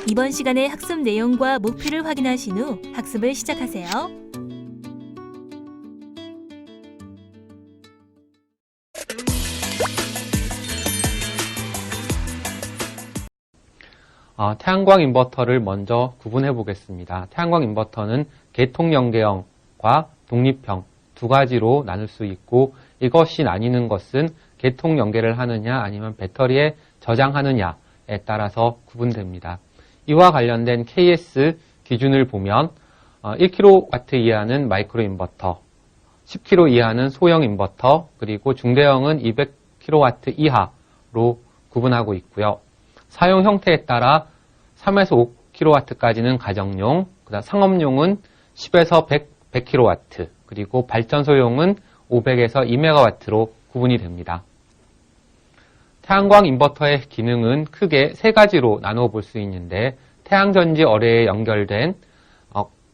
이번 시간의 학습 내용과 목표를 확인하신 후 학습을 시작하세요. 태양광 인버터를 먼저 구분해 보겠습니다. 태양광 인버터는 계통 연계형과 독립형 두 가지로 나눌 수 있고, 이것이 나뉘는 것은 계통 연계를 하느냐 아니면 배터리에 저장하느냐에 따라서 구분됩니다. 이와 관련된 KS 기준을 보면 1kW 이하는 마이크로 인버터, 10kW 이하는 소형 인버터, 그리고 중대형은 200kW 이하로 구분하고 있고요. 사용 형태에 따라 3에서 5kW까지는 가정용, 그다음 상업용은 10에서 100kW, 그리고 발전소용은 500에서 2MW로 구분이 됩니다. 태양광 인버터의 기능은 크게 세 가지로 나누어 볼 수 있는데, 태양전지 어뢰에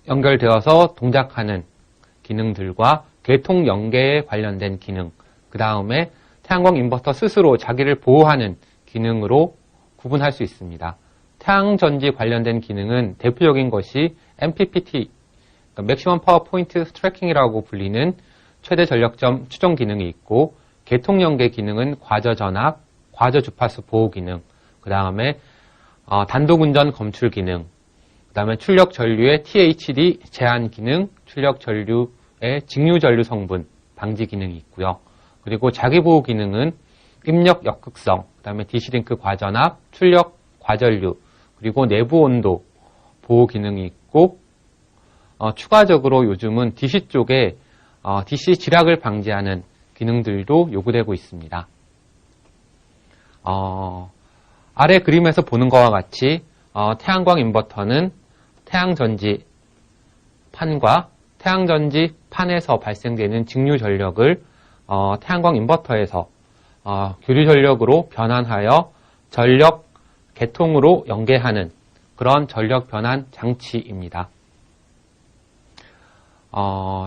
연결되어서 동작하는 기능들과 계통 연계에 관련된 기능, 그 다음에 태양광 인버터 스스로 자기를 보호하는 기능으로 구분할 수 있습니다. 태양전지 관련된 기능은 대표적인 것이 MPPT, Maximum Power Point Tracking이라고 불리는 최대 전력점 추정 기능이 있고, 계통 연계 기능은 과저 전압, 과저 주파수 보호 기능, 그 다음에 단독 운전 검출 기능, 그 다음에 출력 전류의 THD 제한 기능, 출력 전류의 직류 전류 성분 방지 기능이 있고요. 그리고 자기 보호 기능은 입력 역극성, 그 다음에 DC링크 과전압, 출력 과전류, 그리고 내부 온도 보호 기능이 있고, 추가적으로 요즘은 DC 쪽에 DC 지락을 방지하는 기능들도 요구되고 있습니다. 아래 그림에서 보는 것과 같이 태양광 인버터는 태양전지 판과 태양전지 판에서 발생되는 직류 전력을 태양광 인버터에서 교류 전력으로 변환하여 전력 계통으로 연계하는 그런 전력 변환 장치입니다.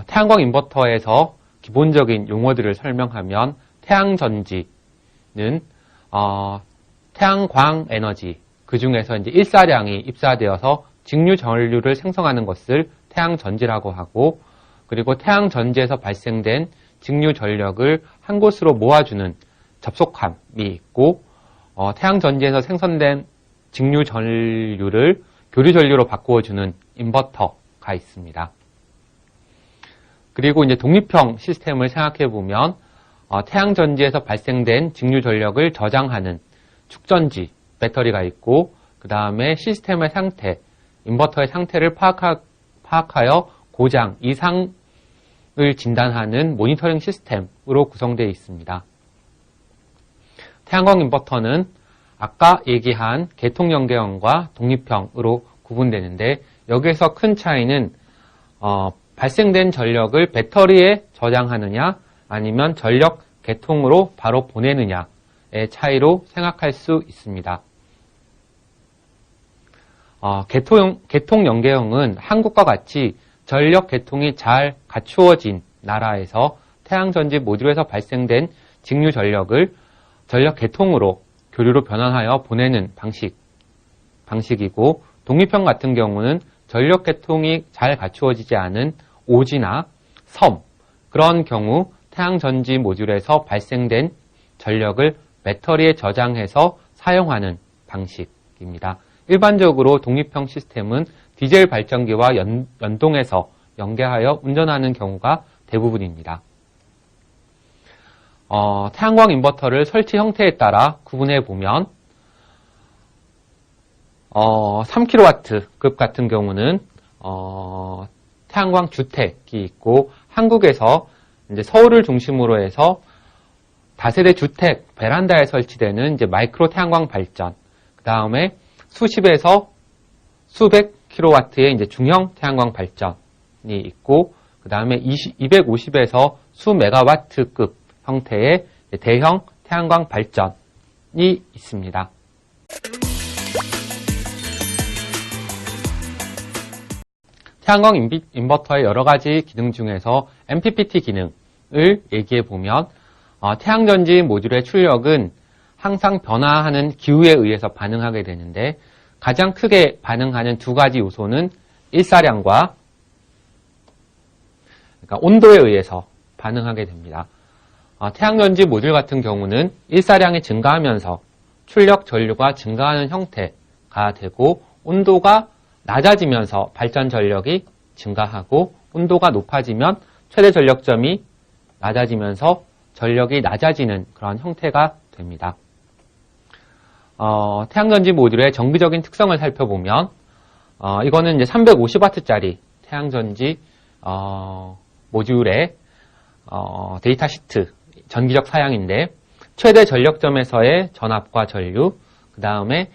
태양광 인버터에서 기본적인 용어들을 설명하면, 태양전지는 태양광 에너지, 그 중에서 이제 일사량이 입사되어서 직류 전류를 생성하는 것을 태양전지라고 하고, 그리고 태양전지에서 발생된 직류 전력을 한 곳으로 모아주는 접속함이 있고, 태양전지에서 생성된 직류 전류를 교류 전류로 바꾸어주는 인버터가 있습니다. 그리고 이제 독립형 시스템을 생각해 보면, 태양전지에서 발생된 직류 전력을 저장하는 축전지, 배터리가 있고, 그 다음에 시스템의 상태, 인버터의 상태를 파악하여 고장, 이상을 진단하는 모니터링 시스템으로 구성되어 있습니다. 태양광 인버터는 아까 얘기한 계통 연계형과 독립형으로 구분되는데, 여기에서 큰 차이는 발생된 전력을 배터리에 저장하느냐 아니면 전력 계통으로 바로 보내느냐의 차이로 생각할 수 있습니다. 계통 연계형은 한국과 같이 전력 계통이 잘 갖추어진 나라에서 태양전지 모듈에서 발생된 직류 전력을 전력 계통으로 교류로 변환하여 보내는 방식이고, 독립형 같은 경우는 전력 계통이 잘 갖추어지지 않은 오지나 섬, 그런 경우 태양전지 모듈에서 발생된 전력을 배터리에 저장해서 사용하는 방식입니다. 일반적으로 독립형 시스템은 디젤 발전기와 연동해서 연계하여 운전하는 경우가 대부분입니다. 태양광 인버터를 설치 형태에 따라 구분해 보면, 3kW급 같은 경우는 태양광 주택이 있고, 한국에서 이제 서울을 중심으로 해서 다세대 주택 베란다에 설치되는 이제 마이크로 태양광 발전, 그 다음에 수십에서 수백 킬로와트의 이제 중형 태양광 발전이 있고, 그 다음에 250에서 수 메가와트급 형태의 대형 태양광 발전이 있습니다. 태양광 인버터의 여러 가지 기능 중에서 MPPT 기능을 얘기해 보면, 태양전지 모듈의 출력은 항상 변화하는 기후에 의해서 반응하게 되는데, 가장 크게 반응하는 두 가지 요소는 일사량과 그러니까 온도에 의해서 반응하게 됩니다. 태양전지 모듈 같은 경우는 일사량이 증가하면서 출력 전류가 증가하는 형태가 되고 온도가 낮아지면서 발전 전력이 증가하고 온도가 높아지면 최대 전력점이 낮아지면서 전력이 낮아지는 그런 형태가 됩니다. 태양전지 모듈의 정기적인 특성을 살펴보면 이거는 이제 350W짜리 태양전지 모듈의 데이터 시트 전기적 사양인데 최대 전력점에서의 전압과 전류, 그 다음에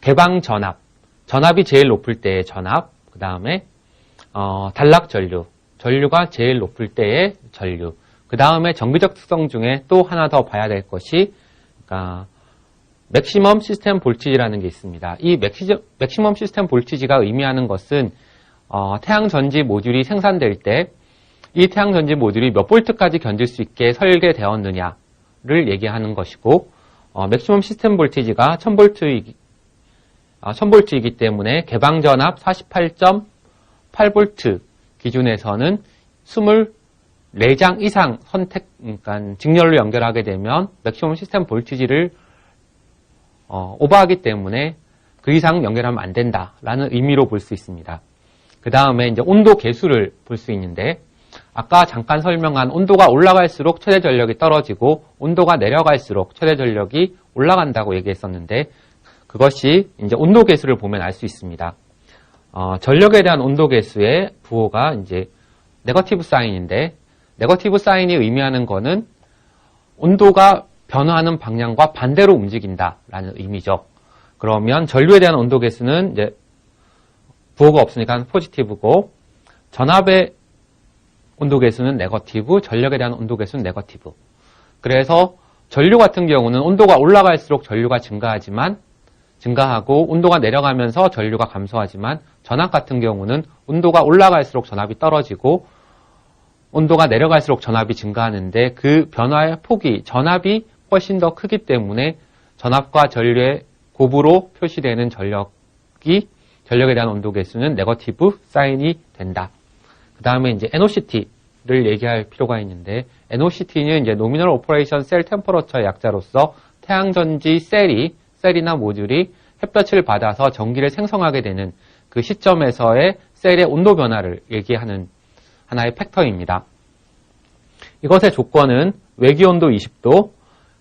개방 전압, 전압이 제일 높을 때의 전압, 그 다음에 단락 전류, 전류가 제일 높을 때의 전류, 그 다음에 정기적 특성 중에 또 하나 더 봐야 될 것이 그러니까 맥시멈 시스템 볼티지라는 게 있습니다. 이 맥시멈 시스템 볼티지가 의미하는 것은 태양전지 모듈이 생산될 때 이 태양전지 모듈이 몇 볼트까지 견딜 수 있게 설계되었느냐를 얘기하는 것이고 맥시멈 시스템 볼티지가 1000볼트이기 때문에 개방전압 48.8V 기준에서는 24장 이상 그러니까 직렬로 연결하게 되면 맥시멈 시스템 볼티지를 오버하기 때문에 그 이상 연결하면 안 된다라는 의미로 볼 수 있습니다. 그 다음에 이제 온도 계수를 볼 수 있는데 아까 잠깐 설명한 온도가 올라갈수록 최대 전력이 떨어지고 온도가 내려갈수록 최대 전력이 올라간다고 얘기했었는데 그것이 이제 온도 계수를 보면 알 수 있습니다. 전력에 대한 온도 계수의 부호가 이제 네거티브 사인인데 네거티브 사인이 의미하는 거는 온도가 변화하는 방향과 반대로 움직인다라는 의미죠. 그러면 전류에 대한 온도 계수는 이제 부호가 없으니까 포지티브고 전압의 온도 계수는 네거티브, 전력에 대한 온도 계수는 네거티브. 그래서 전류 같은 경우는 온도가 올라갈수록 전류가 증가하고 온도가 내려가면서 전류가 감소하지만 전압 같은 경우는 온도가 올라갈수록 전압이 떨어지고 온도가 내려갈수록 전압이 증가하는데 그 변화의 폭이 전압이 훨씬 더 크기 때문에 전압과 전류의 곱으로 표시되는 전력에 대한 온도 계수는 네거티브 사인이 된다. 그 다음에 이제 NOCT를 얘기할 필요가 있는데 NOCT는 이제 노미널 오퍼레이션 셀 템퍼러처의 약자로서 태양전지 셀이나 모듈이 햇볕을 받아서 전기를 생성하게 되는 그 시점에서의 셀의 온도 변화를 얘기하는 하나의 팩터입니다. 이것의 조건은 외기온도 20도,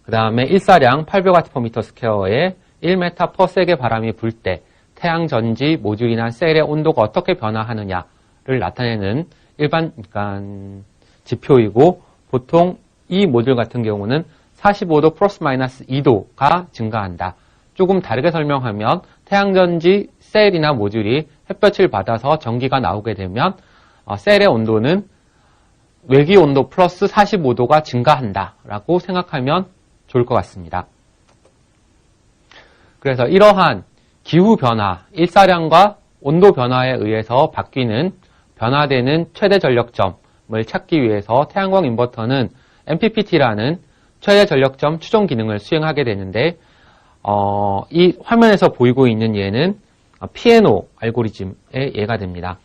그 다음에 일사량 800W/m²에 1m/s의 바람이 불 때 태양전지 모듈이나 셀의 온도가 어떻게 변화하느냐를 나타내는 일반 지표이고 보통 이 모듈 같은 경우는 45도 플러스 마이너스 2도가 증가한다. 조금 다르게 설명하면 태양전지 셀이나 모듈이 햇볕을 받아서 전기가 나오게 되면 셀의 온도는 외기 온도 플러스 45도가 증가한다 라고 생각하면 좋을 것 같습니다. 그래서 이러한 기후 변화, 일사량과 온도 변화에 의해서 바뀌는 변화되는 최대 전력점을 찾기 위해서 태양광 인버터는 MPPT라는 최대 전력점 추정 기능을 수행하게 되는데 이 화면에서 보이고 있는 예는 피에노 알고리즘의 예가 됩니다.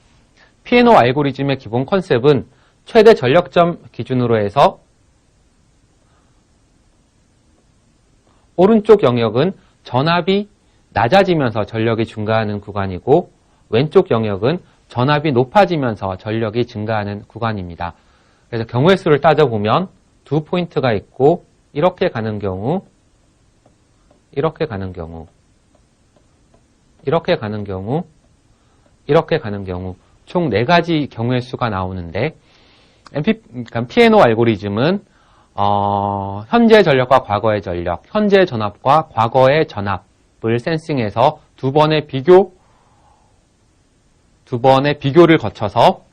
피에노 알고리즘의 기본 컨셉은 최대 전력점 기준으로 해서 오른쪽 영역은 전압이 낮아지면서 전력이 증가하는 구간이고 왼쪽 영역은 전압이 높아지면서 전력이 증가하는 구간입니다. 그래서 경우의 수를 따져보면 두 포인트가 있고 이렇게 가는 경우, 이렇게 가는 경우, 이렇게 가는 경우, 이렇게 가는 경우 총 4가지 경우의 수가 나오는데 그러니까 피에노 알고리즘은 현재 전력과 과거의 전력, 현재 전압과 과거의 전압을 센싱해서 두 번의 비교를 거쳐서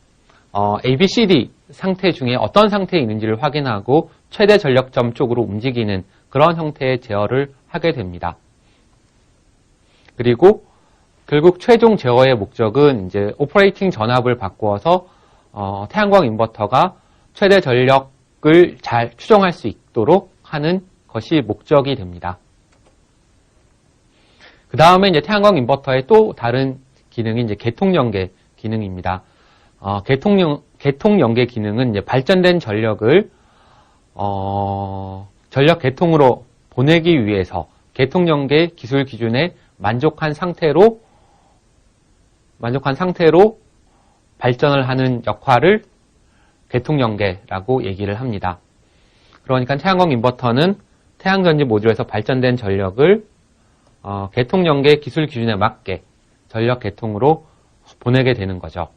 ABCD 상태 중에 어떤 상태에 있는지를 확인하고 최대 전력점 쪽으로 움직이는 그런 형태의 제어를 하게 됩니다. 그리고 결국 최종 제어의 목적은 이제 오퍼레이팅 전압을 바꾸어서 태양광 인버터가 최대 전력을 잘 추정할 수 있도록 하는 것이 목적이 됩니다. 그 다음에 이제 태양광 인버터의 또 다른 기능이 이제 계통 연계 기능입니다. 계통 연계 기능은 이제 발전된 전력을 전력 계통으로 보내기 위해서 계통 연계 기술 기준에 만족한 상태로 발전을 하는 역할을 계통 연계라고 얘기를 합니다. 그러니까 태양광 인버터는 태양전지 모듈에서 발전된 전력을 계통 연계 기술 기준에 맞게 전력 계통으로 보내게 되는 거죠.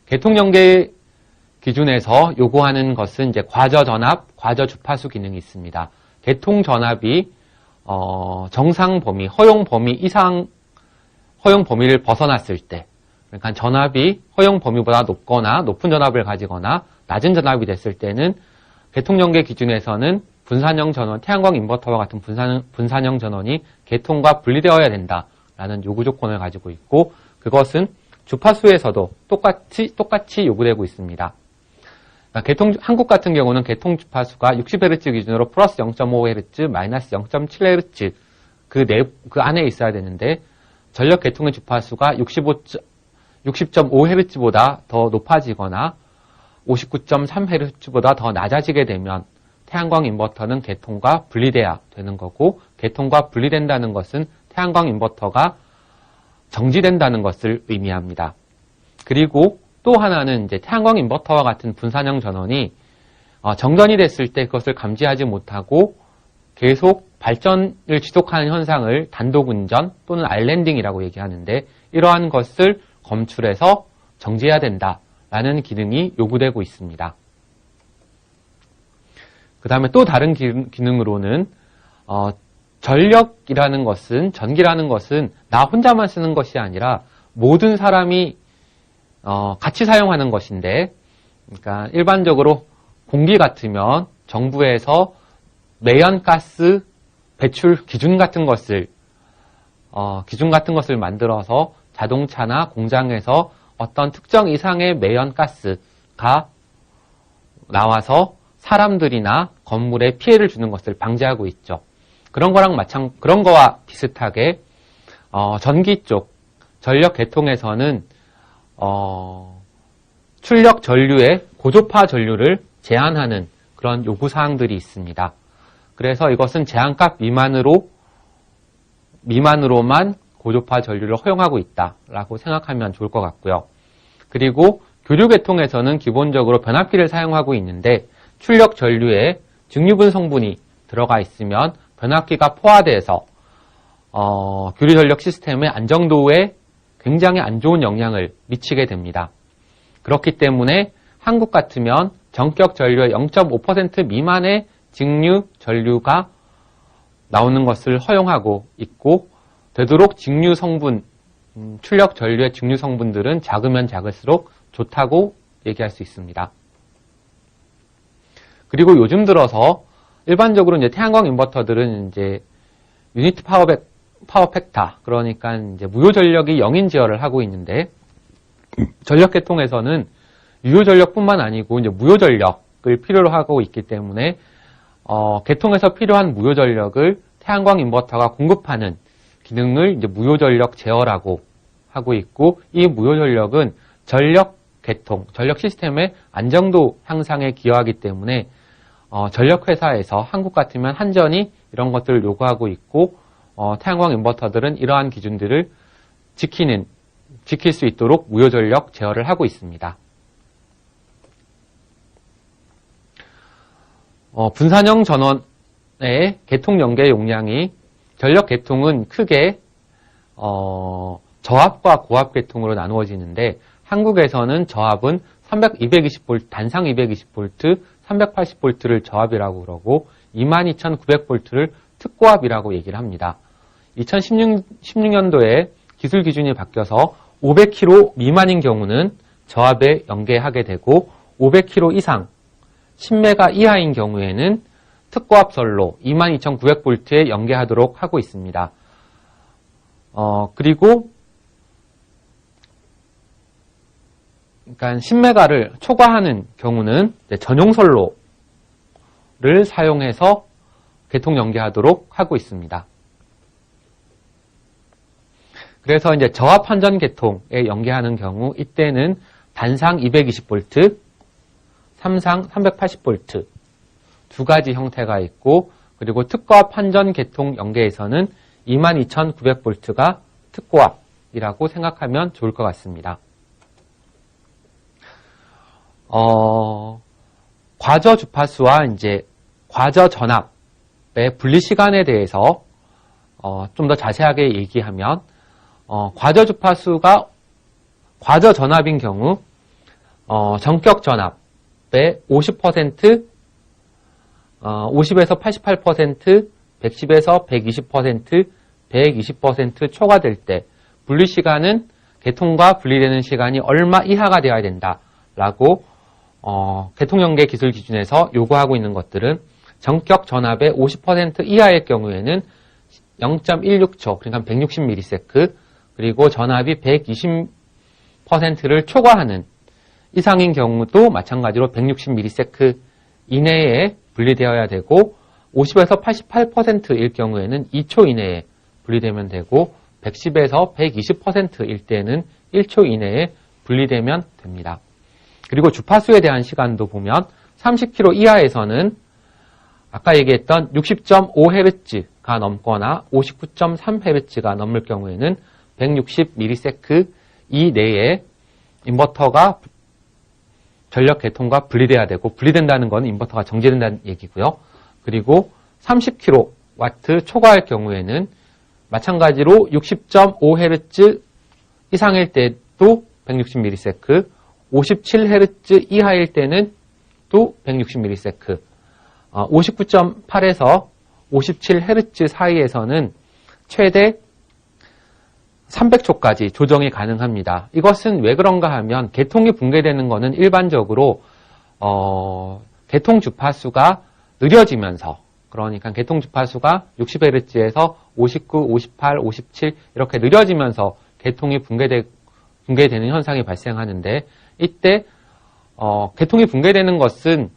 계통 연계 기준에서 요구하는 것은 이제 과저 전압, 과저 주파수 기능이 있습니다. 계통 전압이 정상 범위, 허용 범위 이상 허용 범위를 벗어났을 때, 그러니까 전압이 허용 범위보다 높거나 높은 전압을 가지거나 낮은 전압이 됐을 때는 계통 연계 기준에서는 분산형 전원, 태양광 인버터와 같은 분산형 전원이 계통과 분리되어야 된다라는 요구 조건을 가지고 있고, 그것은 주파수에서도 똑같이 요구되고 있습니다. 그러니까 한국 같은 경우는 계통 주파수가 60Hz 기준으로 플러스 0.5Hz, 마이너스 0.7Hz 그 안에 있어야 되는데, 전력 계통의 주파수가 60.5Hz보다 더 높아지거나 59.3Hz보다 더 낮아지게 되면 태양광 인버터는 계통과 분리돼야 되는 거고, 계통과 분리된다는 것은 태양광 인버터가 정지된다는 것을 의미합니다. 그리고 또 하나는 이제 태양광 인버터와 같은 분산형 전원이 정전이 됐을 때 그것을 감지하지 못하고 계속 발전을 지속하는 현상을 단독 운전 또는 알랜딩이라고 얘기하는데, 이러한 것을 검출해서 정지해야 된다라는 기능이 요구되고 있습니다. 그 다음에 또 다른 기능으로는 전력이라는 것은, 전기라는 것은 나 혼자만 쓰는 것이 아니라 모든 사람이 같이 사용하는 것인데, 그러니까 일반적으로 공기 같으면 정부에서 매연가스 배출 기준 같은 것을 만들어서 자동차나 공장에서 어떤 특정 이상의 매연가스가 나와서 사람들이나 건물에 피해를 주는 것을 방지하고 있죠. 그런 거와 비슷하게 전기 쪽 전력 계통에서는 출력 전류의 고조파 전류를 제한하는 그런 요구 사항들이 있습니다. 그래서 이것은 제한값 미만으로만 고조파 전류를 허용하고 있다라고 생각하면 좋을 것 같고요. 그리고 교류 계통에서는 기본적으로 변압기를 사용하고 있는데, 출력 전류에 증류분 성분이 들어가 있으면 변압기가 포화돼서 교류 전력 시스템의 안정도에 굉장히 안 좋은 영향을 미치게 됩니다. 그렇기 때문에 한국 같으면 전격 전류의 0.5% 미만의 직류 전류가 나오는 것을 허용하고 있고, 되도록 직류 성분, 출력 전류의 직류 성분들은 작으면 작을수록 좋다고 얘기할 수 있습니다. 그리고 요즘 들어서 일반적으로 이제 태양광 인버터들은 이제 유니트 파워 팩터, 그러니까 이제 무효 전력이 0인 제어를 하고 있는데, 전력 계통에서는 유효 전력뿐만 아니고 이제 무효 전력을 필요로 하고 있기 때문에 계통에서 필요한 무효 전력을 태양광 인버터가 공급하는 기능을 이제 무효 전력 제어라고 하고 있고, 이 무효 전력은 전력 계통, 전력 시스템의 안정도 향상에 기여하기 때문에 전력 회사에서 한국 같으면 한전이 이런 것들을 요구하고 있고, 태양광 인버터들은 이러한 기준들을 지킬 수 있도록 무효 전력 제어를 하고 있습니다. 분산형 전원의 계통 연계 용량이, 전력 계통은 크게 저압과 고압 계통으로 나누어지는데, 한국에서는 저압은 220V, 단상 220V, 380V를 저압이라고 그러고 22,900V를 특고압이라고 얘기를 합니다. 2016년도에 기술 기준이 바뀌어서 500kV 미만인 경우는 저압에 연계하게 되고, 500kV 이상 10메가 이하인 경우에는 특고압설로 22,900V에 연계하도록 하고 있습니다. 그리고 그러니까 10메가를 초과하는 경우는 전용선로를 사용해서 계통 연계하도록 하고 있습니다. 그래서 이제 저압 환전 계통에 연계하는 경우 이때는 단상 220V, 삼상 380V 두 가지 형태가 있고, 그리고 특고압 환전 계통 연계에서는 22,900V가 특고압이라고 생각하면 좋을 것 같습니다. 과저 주파수와 이제 과저 전압의 분리 시간에 대해서 좀 더 자세하게 얘기하면, 과저 주파수가 과저 전압인 경우 전격 전압의 50%, 50에서 88%, 110에서 120%, 120% 초과될 때 분리 시간은 계통과 분리되는 시간이 얼마 이하가 되어야 된다라고 계통연계 기술 기준에서 요구하고 있는 것들은 전격 전압의 50% 이하의 경우에는 0.16초, 그러니까 160ms, 그리고 전압이 120%를 초과하는 이상인 경우도 마찬가지로 160ms 이내에 분리되어야 되고, 50에서 88%일 경우에는 2초 이내에 분리되면 되고, 110에서 120%일 때는 1초 이내에 분리되면 됩니다. 그리고 주파수에 대한 시간도 보면 30km 이하에서는 아까 얘기했던 60.5Hz가 넘거나 59.3Hz가 넘을 경우에는 160ms 이내에 인버터가 전력 계통과 분리돼야 되고, 분리된다는 건 인버터가 정지된다는 얘기고요. 그리고 30kW 초과할 경우에는 마찬가지로 60.5Hz 이상일 때도 160ms, 57Hz 이하일 때는 또 160ms, 59.8에서 57Hz 사이에서는 최대 300초까지 조정이 가능합니다. 이것은 왜 그런가 하면 계통이 붕괴되는 것은 일반적으로 계통 주파수가 느려지면서, 그러니까 계통 주파수가 60Hz에서 59, 58, 57 이렇게 느려지면서 계통이 붕괴되는 현상이 발생하는데, 이때 계통이 붕괴되는 것은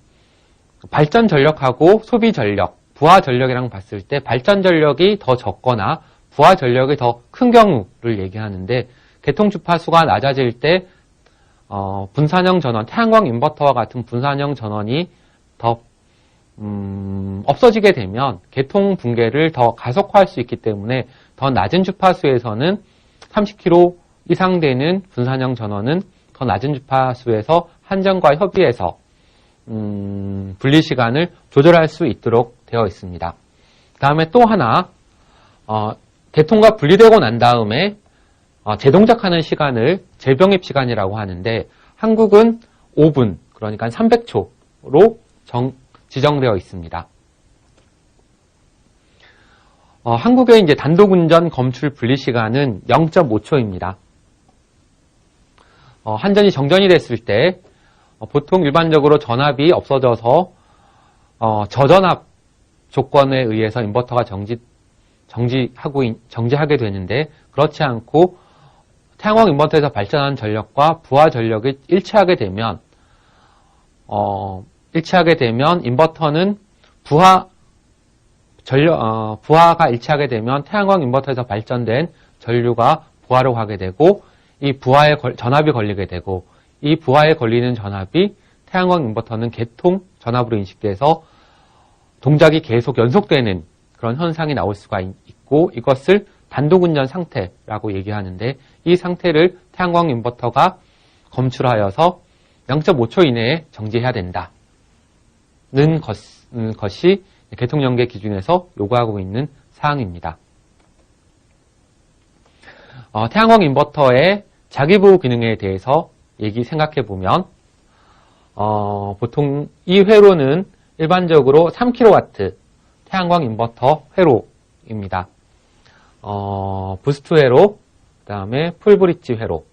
발전 전력하고 소비 전력, 부하 전력이랑 봤을 때 발전 전력이 더 적거나 부하 전력이 더 큰 경우를 얘기하는데, 계통 주파수가 낮아질 때 분산형 전원, 태양광 인버터와 같은 분산형 전원이 더 없어지게 되면 계통 붕괴를 더 가속화할 수 있기 때문에 더 낮은 주파수에서는 30km 이상 되는 분산형 전원은 더 낮은 주파수에서 한전과 협의해서 분리 시간을 조절할 수 있도록 되어 있습니다. 그 다음에 또 하나, 계통과 분리되고 난 다음에 재동작하는 시간을 재병입 시간이라고 하는데, 한국은 5분, 그러니까 300초로 지정되어 있습니다. 한국의 이제 단독운전 검출 분리 시간은 0.5초입니다. 한전이 정전이 됐을 때 보통 일반적으로 전압이 없어져서 저전압 조건에 의해서 인버터가 정지하게 되는데, 그렇지 않고 태양광 인버터에서 발전한 전력과 부하 전력이 일치하게 되면 인버터는 부하가 일치하게 되면 태양광 인버터에서 발전된 전류가 부하로 가게 되고, 이 부하에 전압이 걸리게 되고, 이 부하에 걸리는 전압이 태양광 인버터는 계통 전압으로 인식돼서 동작이 계속 연속되는 그런 현상이 나올 수가 있고, 이것을 단독운전 상태라고 얘기하는데, 이 상태를 태양광 인버터가 검출하여서 0.5초 이내에 정지해야 된다는 것이 계통연계 기준에서 요구하고 있는 사항입니다. 태양광 인버터의 자기보호 기능에 대해서 생각해 보면, 보통 이 회로는 일반적으로 3kW 태양광 인버터 회로입니다. 부스트 회로, 그 다음에 풀브릿지 회로로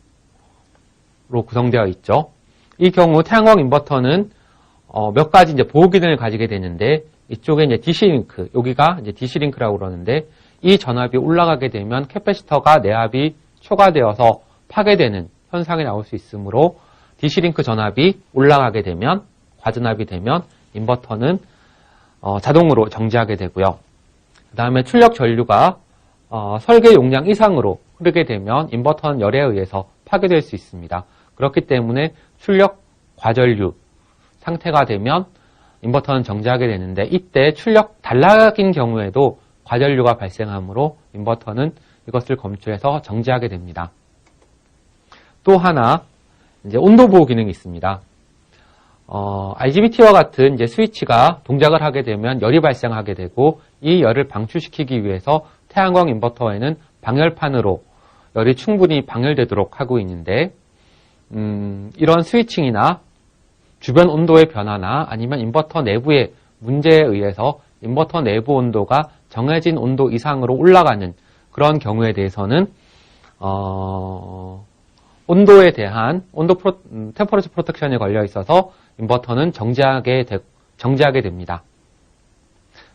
구성되어 있죠. 이 경우 태양광 인버터는 몇 가지 이제 보호 기능을 가지게 되는데, 이쪽에 이제 DC-링크, 여기가 이제 DC-링크라고 그러는데, 이 전압이 올라가게 되면 캐패시터가 내압이 초과되어서 파괴되는 현상이 나올 수 있으므로, DC-링크 전압이 올라가게 되면, 과전압이 되면 인버터는 자동으로 정지하게 되고요. 그 다음에 출력 전류가 설계 용량 이상으로 흐르게 되면 인버터는 열에 의해서 파괴될 수 있습니다. 그렇기 때문에 출력 과전류 상태가 되면 인버터는 정지하게 되는데, 이때 출력 단락인 경우에도 과전류가 발생하므로 인버터는 이것을 검출해서 정지하게 됩니다. 또 하나 이제 온도 보호 기능이 있습니다. IGBT와 같은 이제 스위치가 동작을 하게 되면 열이 발생하게 되고, 이 열을 방출시키기 위해서 태양광 인버터에는 방열판으로 열이 충분히 방열되도록 하고 있는데, 이런 스위칭이나 주변 온도의 변화나 아니면 인버터 내부의 문제에 의해서 인버터 내부 온도가 정해진 온도 이상으로 올라가는 그런 경우에 대해서는 온도에 대한 템퍼러처 프로텍션에 걸려 있어서 인버터는 정지하게 됩니다.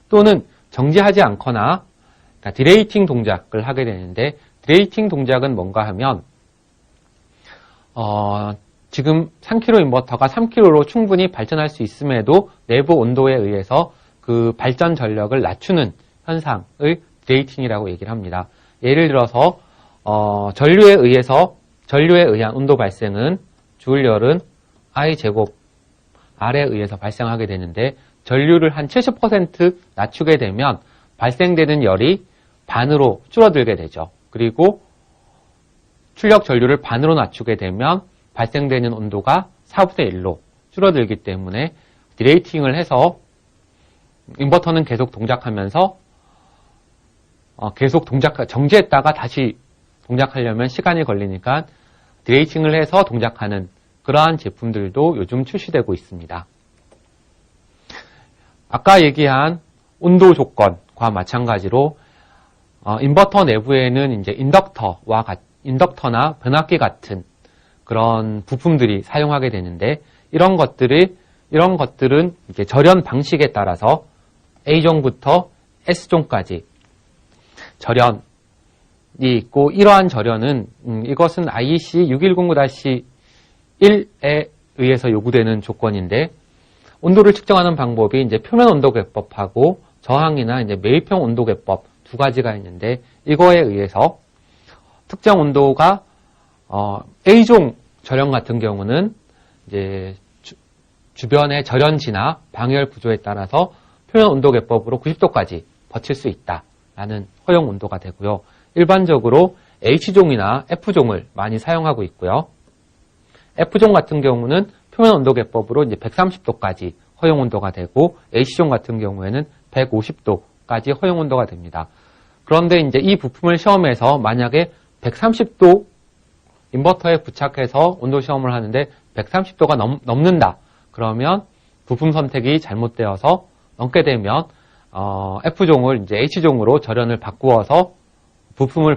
또는 정지하지 않거나 그러니까 디레이팅 동작을 하게 되는데, 디레이팅 동작은 뭔가 하면 지금 3kW 인버터가 3kW로 충분히 발전할 수 있음에도 내부 온도에 의해서 그 발전 전력을 낮추는 현상을 디레이팅이라고 얘기를 합니다. 예를 들어서 전류에 의한 온도 발생은 주울열은 I제곱 R에 의해서 발생하게 되는데, 전류를 한 70% 낮추게 되면 발생되는 열이 반으로 줄어들게 되죠. 그리고 출력 전류를 반으로 낮추게 되면 발생되는 온도가 4분의 1로 줄어들기 때문에 디레이팅을 해서 인버터는 계속 동작하면서 정지했다가 다시 동작하려면 시간이 걸리니까 디레이팅을 해서 동작하는 그러한 제품들도 요즘 출시되고 있습니다. 아까 얘기한 온도 조건과 마찬가지로 인버터 내부에는 이제 인덕터나 변압기 같은 그런 부품들이 사용하게 되는데, 이런 것들은 이제 절연 방식에 따라서 A종부터 S종까지 절연이 있고, 이러한 절연은 이것은 IEC 6109-1에 의해서 요구되는 조건인데, 온도를 측정하는 방법이 이제 표면 온도계법하고 저항이나 이제 매입형 온도계법 두 가지가 있는데, 이거에 의해서 특정 온도가 A종 절연 같은 경우는 이제 주변의 절연지나 방열 구조에 따라서 표면 온도계법으로 90도까지 버틸 수 있다라는 허용 온도가 되고요. 일반적으로 H종이나 F종을 많이 사용하고 있고요. F종 같은 경우는 표면 온도계법으로 이제 130도까지 허용 온도가 되고, H종 같은 경우에는 150도까지 허용 온도가 됩니다. 그런데 이제 이 부품을 시험해서 만약에 130도 인버터에 부착해서 온도 시험을 하는데 130도가 넘는다. 그러면 부품 선택이 잘못되어서 넘게 되면 F종을 이제 H종으로 절연을 바꾸어서 부품을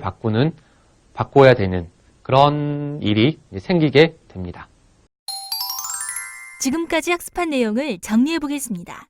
바꿔야 되는 그런 일이 생기게 됩니다. 지금까지 학습한 내용을 정리해 보겠습니다.